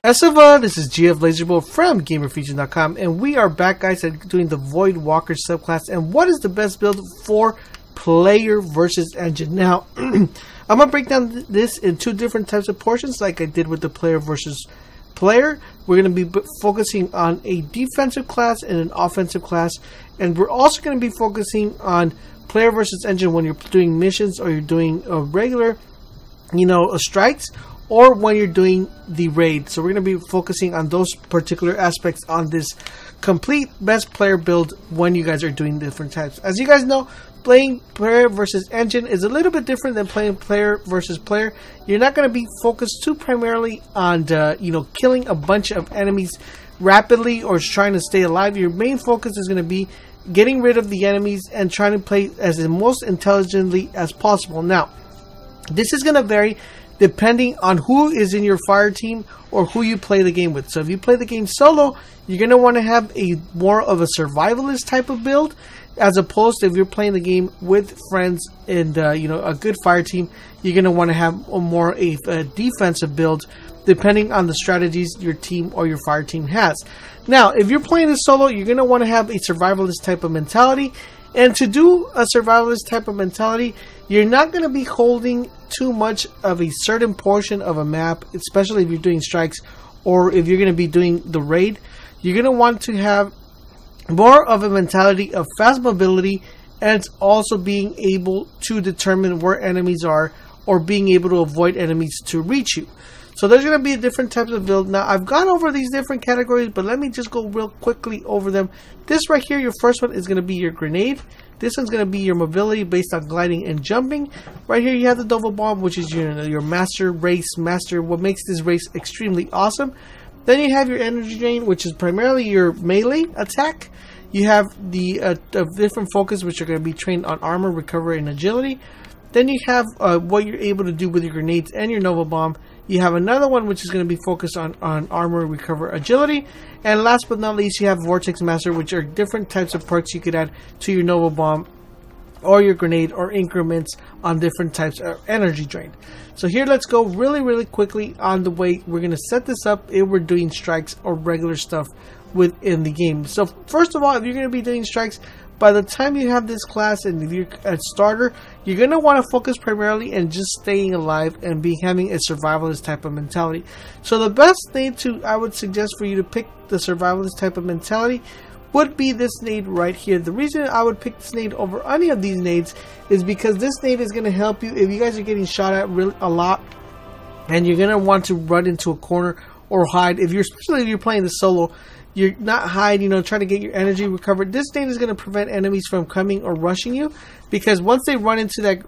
Esava, this is GF Laserbolt from GamerFeatures.com, and we are back, guys, at doing the Voidwalker subclass. And what is the best build for player versus engine? Now, I'm gonna break down this in two different types of portions, like I did with the player versus player. We're gonna be focusing on a defensive class and an offensive class, and we're also gonna be focusing on player versus engine when you're doing missions or you're doing regular, strikes, or when you're doing the raid. So we're going to be focusing on those particular aspects on this complete best player build when you guys are doing different types. As you guys know, playing player versus engine is a little bit different than playing player versus player. You're not going to be focused too primarily on killing a bunch of enemies rapidly or trying to stay alive. Your main focus is going to be getting rid of the enemies and trying to play as the most intelligently as possible. Now, this is going to vary depending on who is in your fire team or who you play the game with. So if you play the game solo, you're going to want to have a more of a survivalist type of build, as opposed to if you're playing the game with friends and a good fire team, you're going to want to have a defensive build, depending on the strategies your team or your fire team has. Now, if you're playing this solo, you're going to want to have a survivalist type of mentality. And to do a survivalist type of mentality, you're not going to be holding too much of a certain portion of a map, especially if you're doing strikes or if you're going to be doing the raid. You're going to want to have more of a mentality of fast mobility and also being able to determine where enemies are or being able to avoid enemies to reach you. So there's going to be different types of build. Now, I've gone over these different categories, but let me just go real quickly over them. This right here, your first one is going to be your grenade. This one's going to be your mobility based on gliding and jumping. Right here, you have the double bomb, which is your master, what makes this race extremely awesome. Then you have your energy drain, which is primarily your melee attack. You have the different focus, which are going to be trained on armor, recovery, and agility. Then you have what you're able to do with your grenades and your Nova Bomb. You have another one which is going to be focused on armor, recover, agility. And last but not least, you have Vortex Master, which are different types of perks you could add to your Nova Bomb or your grenade, or increments on different types of energy drain. So here, let's go really quickly on the way we're going to set this up if we're doing strikes or regular stuff within the game. So first of all, if you're going to be doing strikes, by the time you have this class and if you're a starter, you're going to want to focus primarily on just staying alive and having a survivalist type of mentality. So the best thing I would suggest for you to pick the survivalist type of mentality would be this nade right here. The reason I would pick this nade over any of these nades is because this nade is going to help you if you guys are getting shot at a lot and you're going to want to run into a corner or hide. Especially if you're playing the solo, you're not hide, trying to get your energy recovered. This nade is going to prevent enemies from coming or rushing you, because once they run into that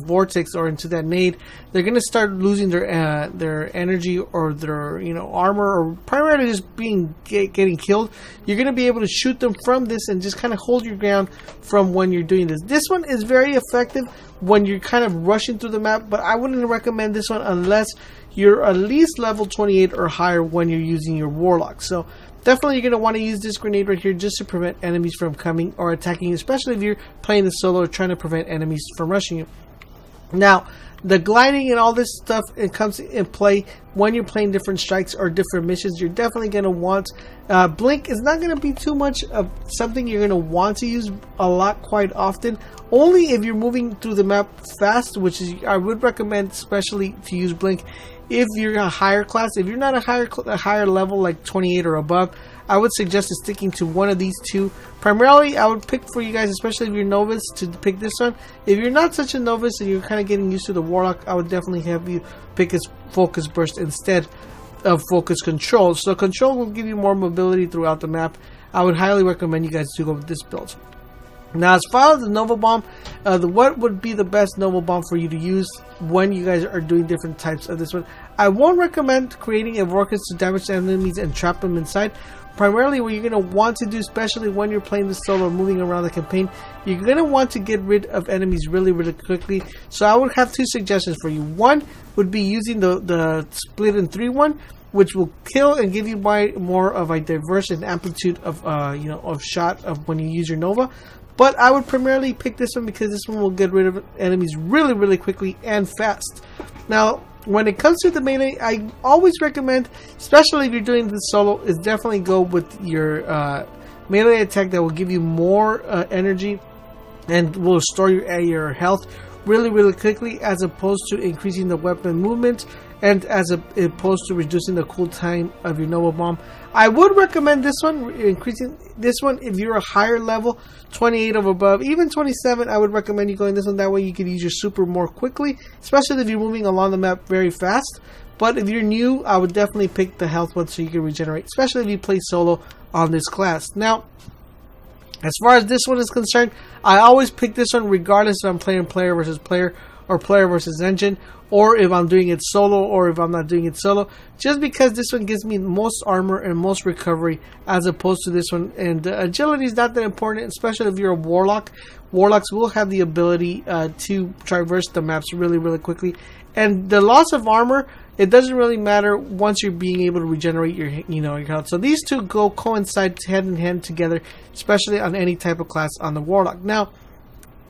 vortex or into that nade, they're going to start losing their energy or their armor, or primarily just getting killed. You're going to be able to shoot them from this and just kind of hold your ground from when you're doing this. This one is very effective when you're kind of rushing through the map, but I wouldn't recommend this one unless you're at least level 28 or higher when you're using your warlock. So definitely you're going to want to use this grenade right here just to prevent enemies from coming or attacking, especially if you're playing the solo or trying to prevent enemies from rushing you. Now, the gliding and all this stuff, it comes in play when you're playing different strikes or different missions. You're definitely going to want blink is not going to be too much of something you're going to want to use a lot quite often. Only if you're moving through the map fast, which is I would recommend especially to use blink if you're a higher class. If you're not a higher level like 28 or above, I would suggest sticking to one of these two. Primarily, I would pick for you guys, especially if you're novice, to pick this one. If you're not such a novice and you're kind of getting used to the warlock, I would definitely have you pick his focus burst instead of focus control. So control will give you more mobility throughout the map. I would highly recommend you guys to go with this build. Now, as far as the Nova Bomb, what would be the best Nova Bomb for you to use when you guys are doing different types of this one? I won't recommend creating a vortex to damage enemies and trap them inside. Primarily, what you're going to want to do, especially when you're playing the solo or moving around the campaign, you're going to want to get rid of enemies really quickly. So I would have two suggestions for you. One would be using the split in 3 one, which will kill and give you more of a diverse and amplitude of shot of when you use your Nova. But I would primarily pick this one because this one will get rid of enemies really quickly and fast. Now, when it comes to the melee, I always recommend, especially if you're doing this solo, is definitely go with your melee attack that will give you more energy and will restore your health really quickly, as opposed to increasing the weapon movement and as opposed to reducing the cooldown of your Nova Bomb. I would recommend this one, increasing this one if you're a higher level, 28 or above, even 27. I would recommend you going this one. That way you can use your super more quickly, especially if you're moving along the map very fast. But if you're new, I would definitely pick the health one so you can regenerate, especially if you play solo on this class. Now, as far as this one is concerned, I always pick this one regardless if I'm playing player versus player or player versus engine, or if I'm doing it solo or if I'm not doing it solo, just because this one gives me most armor and most recovery as opposed to this one. And agility is not that important, especially if you're a warlock. Warlocks will have the ability to traverse the maps really quickly, and the loss of armor, it doesn't really matter once you're being able to regenerate your your health. So these two coincide hand in hand together, especially on any type of class on the warlock. Now,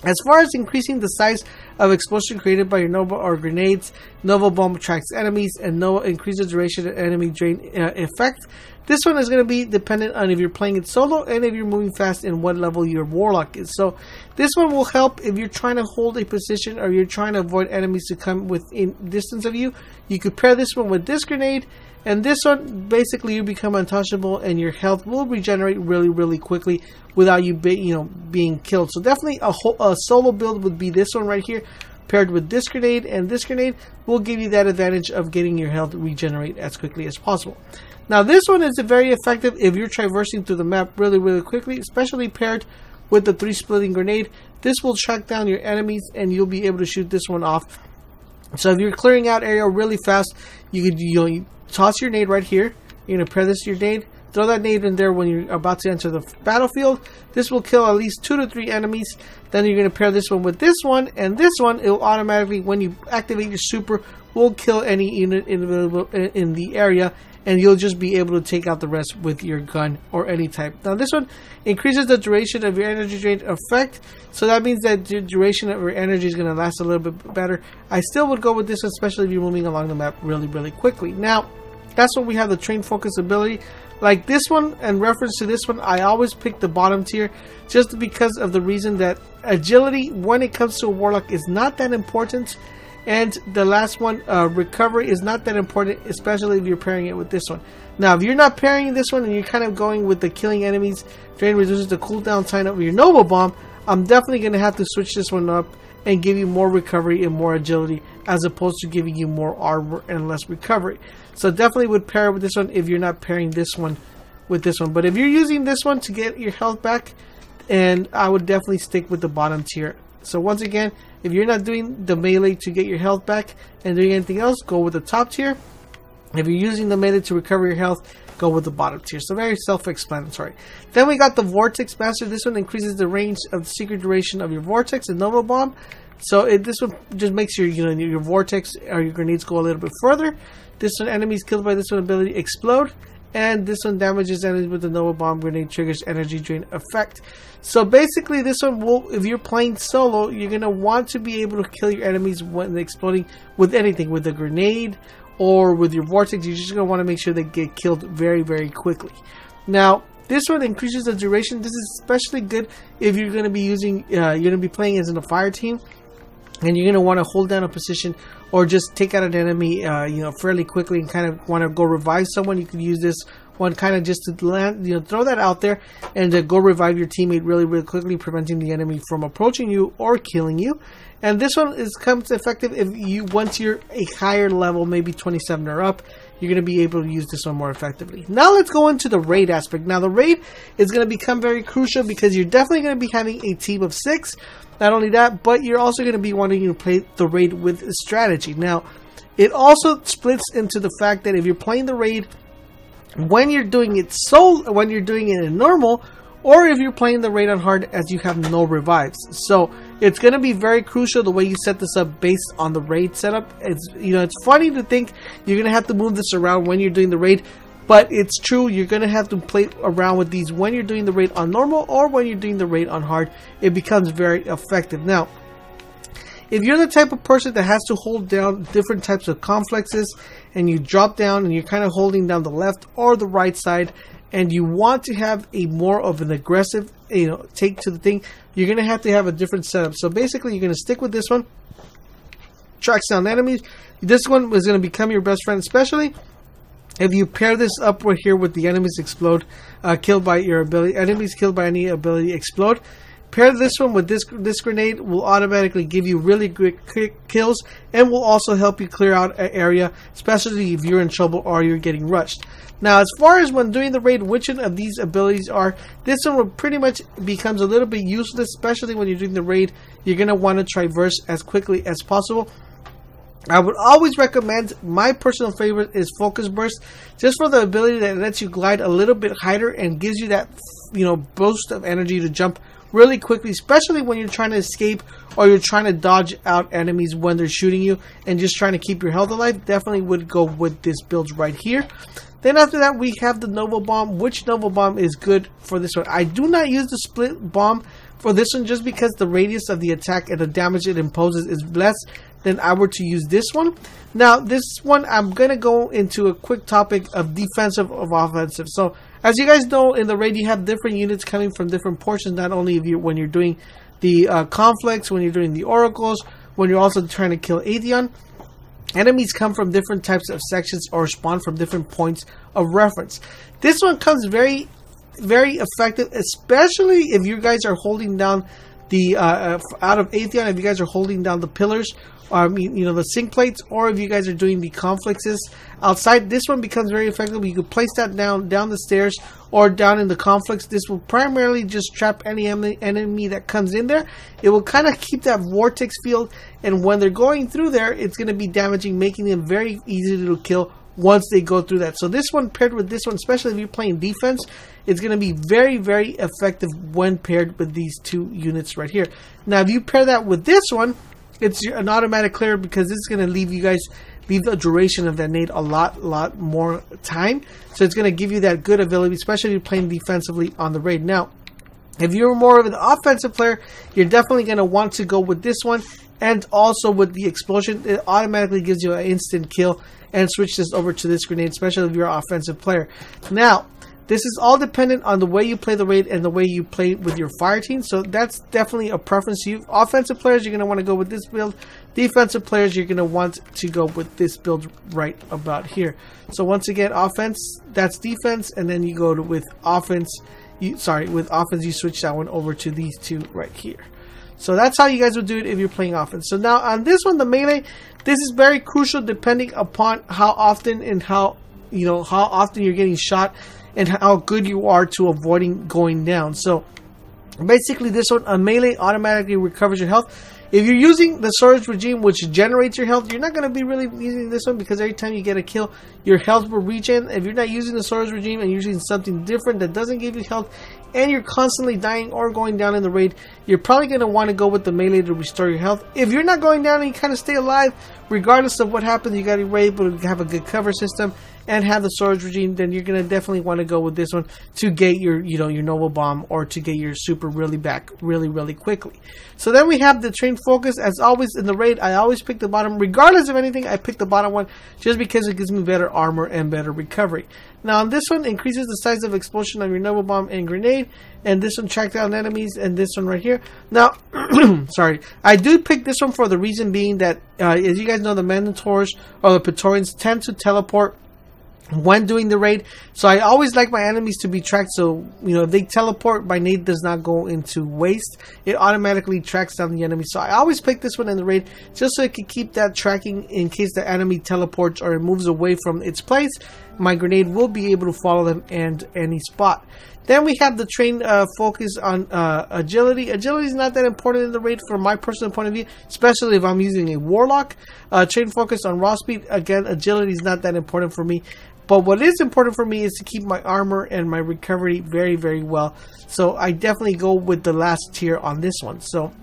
as far as increasing the size of explosion created by your Nova or grenades, Nova Bomb attracts enemies, and Nova increases the duration of enemy drain effect. This one is going to be dependent on if you're playing it solo and if you're moving fast and what level your warlock is. So this one will help if you're trying to hold a position or you're trying to avoid enemies to come within distance of you. You could pair this one with this grenade, and this one, basically you become untouchable and your health will regenerate really quickly without you being killed. So definitely a solo build would be this one right here, paired with this grenade, and this grenade will give you that advantage of getting your health regenerate as quickly as possible. Now this one is very effective if you're traversing through the map really quickly, especially paired with the 3-splitting grenade. This will track down your enemies and you'll be able to shoot this one off. So if you're clearing out area really fast, you could toss your nade right here. You're going to pair this to your nade. Throw that nade in there when you're about to enter the battlefield. This will kill at least 2 to 3 enemies. Then you're going to pair this one with this one, and this one, it will automatically, when you activate your super, will kill any unit in the area, and you'll just be able to take out the rest with your gun or any type. Now this one increases the duration of your energy drain effect, so that means that the duration of your energy is going to last a little bit better. I still would go with this one, especially if you're moving along the map really quickly. Now, that's when we have the train focus ability. Like this one, in reference to this one, I always pick the bottom tier just because of the reason that agility, when it comes to a warlock, is not that important. And the last one, recovery, is not that important, especially if you're pairing it with this one. Now, if you're not pairing this one and you're kind of going with the killing enemies, drain reduces the cooldown time of your Nova Bomb, I'm definitely going to have to switch this one up and give you more recovery and more agility, as opposed to giving you more armor and less recovery. So definitely would pair with this one if you're not pairing this one with this one. But if you're using this one to get your health back, and I would definitely stick with the bottom tier. So once again, if you're not doing the melee to get your health back and doing anything else, go with the top tier. If you're using the melee to recover your health, go with the bottom tier. So very self-explanatory. Then we got the Vortex Master. This one increases the range of the secret duration of your Vortex and Nova Bomb. So this one just makes your your Vortex or your grenades go a little bit further. This one, enemies killed by this one ability explode. And this one damages enemies with the Nova Bomb grenade, triggers energy drain effect. So basically this one will, if you're playing solo, you're going to want to be able to kill your enemies when they're exploding with anything, with a grenade or with your Vortex. You're just going to want to make sure they get killed very quickly. Now, this one increases the duration. This is especially good if you're going to be using, you're going to be playing as in a fire team, and you're going to want to hold down a position or just take out an enemy, fairly quickly, and kind of want to go revive someone. You could use this one kind of just to land, throw that out there and go revive your teammate really quickly, preventing the enemy from approaching you or killing you. And this one comes effective if once you're a higher level, maybe 27 or up, you're going to be able to use this one more effectively. Now let's go into the raid aspect. Now the raid is going to become very crucial because you're definitely going to be having a team of 6. Not only that, but you're also going to be wanting to play the raid with strategy. Now, it also splits into the fact that if you're playing the raid when you're doing it when you're doing it in normal, or if you're playing the raid on hard as you have no revives. So it's going to be very crucial the way you set this up based on the raid setup. It's it's funny to think you're going to have to move this around when you're doing the raid, but it's true. You're going to have to play around with these when you're doing the raid on normal or when you're doing the raid on hard. It becomes very effective. Now, if you're the type of person that has to hold down different types of complexes, and you drop down and you're kind of holding down the left or the right side, and you want to have a more of an aggressive, take to the thing, you're going to have a different setup. So basically, you're going to stick with this one. Tracks down enemies. This one is going to become your best friend, especially if you pair this up right here with the enemies explode, killed by your ability. Enemies killed by any ability explode. Pair this one with this grenade will automatically give you really quick kills, and will also help you clear out an area, especially if you're in trouble or you're getting rushed. Now, as far as when doing the raid, which one of these abilities are, this one will pretty much becomes a little bit useless, especially when you're doing the raid. You're going to want to traverse as quickly as possible. I would always recommend, my personal favorite is Focus Burst, just for the ability that lets you glide a little bit higher and gives you that, boost of energy to jump really quickly, especially when you're trying to escape or you're trying to dodge out enemies when they're shooting you and just trying to keep your health alive. Definitely would go with this build right here. Then after that, we have the Nova Bomb, which Nova Bomb is good for this one. I do not use the Split Bomb for this one just because the radius of the attack and the damage it imposes is less than I were to use this one. Now, this one, I'm going to go into a quick topic of defensive of offensive. So, as you guys know, in the raid, you have different units coming from different portions, not only when you're doing the conflicts, when you're doing the oracles, when you're also trying to kill Atheon. Enemies come from different types of sections or spawn from different points of reference. This one comes very, very effective, especially if you guys are holding down the out of Atheon, if you guys are holding down the pillars, the sink plates, or if you guys are doing the conflicts outside. This one becomes very effective. You could place that down the stairs or down in the conflicts. This will primarily just trap any enemy that comes in there. It will kind of keep that vortex field, and when they're going through there, it's going to be damaging, making them very easy to kill once they go through that. So this one paired with this one, especially if you're playing defense, it's going to be very, very effective when paired with these two units right here. Now, if you pair that with this one, it's an automatic clear, because this is going to leave the duration of that nade a lot more time. So it's going to give you that good ability, especially if you're playing defensively on the raid. Now, if you're more of an offensive player, you're definitely going to want to go with this one, and also with the explosion. It automatically gives you an instant kill, and switch this over to this grenade, especially if you're an offensive player. Now, this is all dependent on the way you play the raid and the way you play with your fire team. So that's definitely a preference to you. Offensive players, you're going to want to go with this build. Defensive players, you're going to want to go with this build right about here. So once again, offense, that's defense. And then you go with offense. With offense, you switch that one over to these two right here. So that's how you guys would do it if you're playing offense. So now on this one, the melee, this is very crucial depending upon how often and how often you're getting shot, and how good you are to avoiding going down. So basically, this one, a melee automatically recovers your health. If you're using the storage regime, which generates your health, you're not going to be really using this one, because every time you get a kill, your health will regen. If you're not using the storage regime and you're using something different that doesn't give you health, and you're constantly dying or going down in the raid, you're probably going to want to go with the melee to restore your health. If you're not going down and you kind of stay alive, regardless of what happens, you got to be able to have a good cover system and have the storage regime, then you're going to definitely want to go with this one to get your Nova Bomb, or to get your super really back really quickly. So then we have the train focus. As always in the raid, I always pick the bottom. Regardless of anything, I pick the bottom one just because it gives me better armor and better recovery. Now on this one, increases the size of explosion of your Nova Bomb and grenade, and this one track down enemies, and this one right here. Now, sorry, I do pick this one for the reason being that, as you guys know, the Minotaurs or the Praetorians tend to teleport when doing the raid. So I always like my enemies to be tracked, so if they teleport, my nade does not go into waste. It automatically tracks down the enemy. So I always pick this one in the raid, just so it can keep that tracking in case the enemy teleports or it moves away from its place. My grenade will be able to follow them and any spot. Then we have the train focus on agility. Agility is not that important in the raid from my personal point of view, especially if I'm using a warlock. Train focus on raw speed. Again, agility is not that important for me. But what is important for me is to keep my armor and my recovery very well. So I definitely go with the last tier on this one. So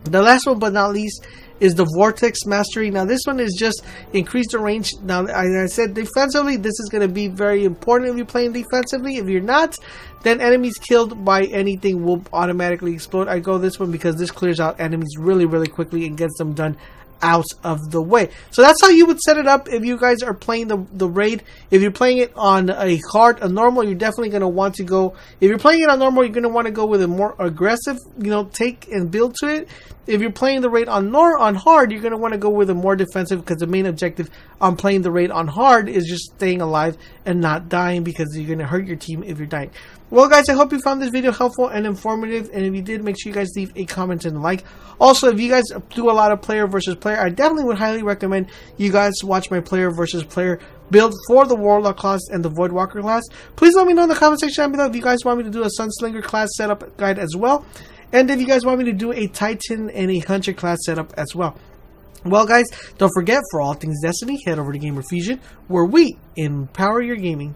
The last one but not least is the Vortex Mastery. Now this one is just increase the range. Now I said defensively, this is going to be very important if you're playing defensively. If you're not, then enemies killed by anything will automatically explode. I go this one because this clears out enemies really quickly and gets them done out of the way. So that's how you would set it up if you guys are playing the raid. If you're playing it on a hard, a normal, you're definitely going to want to go, if you're playing it on normal, you're going to want to go with a more aggressive, you know, take and build to it. If you're playing the raid on hard, you're going to want to go with a more defensive, because the main objective on playing the raid on hard is just staying alive and not dying, because you're going to hurt your team if you're dying. Well guys, I hope you found this video helpful and informative, and if you did, make sure you guys leave a comment and a like. Also, if you guys do a lot of player versus player, I definitely would highly recommend you guys watch my player versus player build for the Warlock class and the Voidwalker class. Please let me know in the comment section down below if you guys want me to do a Sunslinger class setup guide as well, and if you guys want me to do a Titan and a Hunter class setup as well. Well guys, don't forget, for all things Destiny, head over to Gamer Fusion, where we empower your gaming.